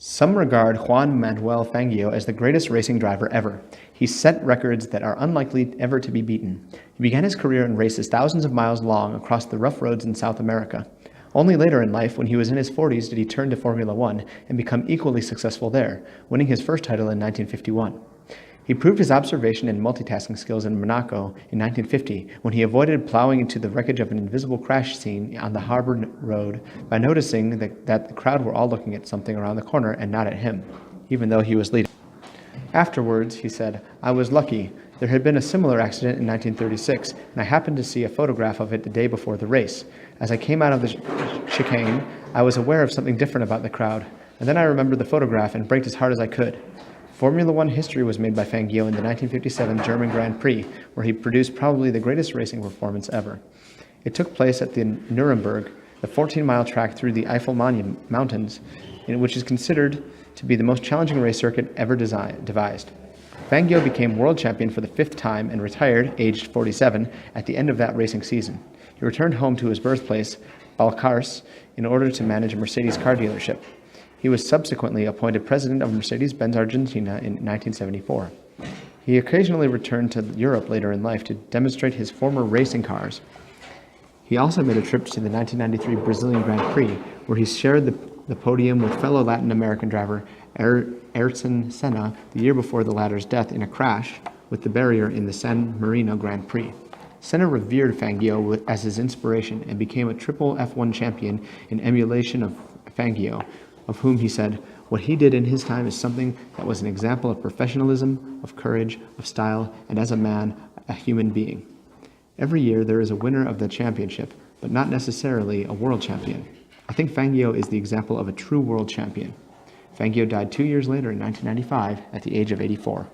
Some regard Juan Manuel Fangio as the greatest racing driver ever. He set records that are unlikely ever to be beaten. He began his career in races thousands of miles long across the rough roads in South America. Only later in life, when he was in his 40s, did he turn to Formula One and become equally successful there, winning his first title in 1951. He proved his observation and multitasking skills in Monaco in 1950 when he avoided plowing into the wreckage of an invisible crash scene on the Harbour Road by noticing that the crowd were all looking at something around the corner and not at him, even though he was leading. Afterwards, he said, "I was lucky. There had been a similar accident in 1936, and I happened to see a photograph of it the day before the race. As I came out of the chicane, I was aware of something different about the crowd, and then I remembered the photograph and braked as hard as I could." Formula One history was made by Fangio in the 1957 German Grand Prix, where he produced probably the greatest racing performance ever. It took place at the Nuremberg, the 14-mile track through the Eifel Mountains, which is considered to be the most challenging race circuit ever devised. Fangio became world champion for the 5th time and retired, aged 47, at the end of that racing season. He returned home to his birthplace, Balcarce, in order to manage a Mercedes car dealership. He was subsequently appointed president of Mercedes-Benz Argentina in 1974. He occasionally returned to Europe later in life to demonstrate his former racing cars. He also made a trip to the 1993 Brazilian Grand Prix, where he shared the podium with fellow Latin American driver Ayrton Senna the year before the latter's death in a crash with the barrier in the San Marino Grand Prix. Senna revered Fangio as his inspiration and became a triple F1 champion in emulation of Fangio, of whom he said, "What he did in his time is something that was an example of professionalism, of courage, of style, and as a man, a human being." Every year there is a winner of the championship, but not necessarily a world champion. I think Fangio is the example of a true world champion. Fangio died 2 years later in 1995 at the age of 84.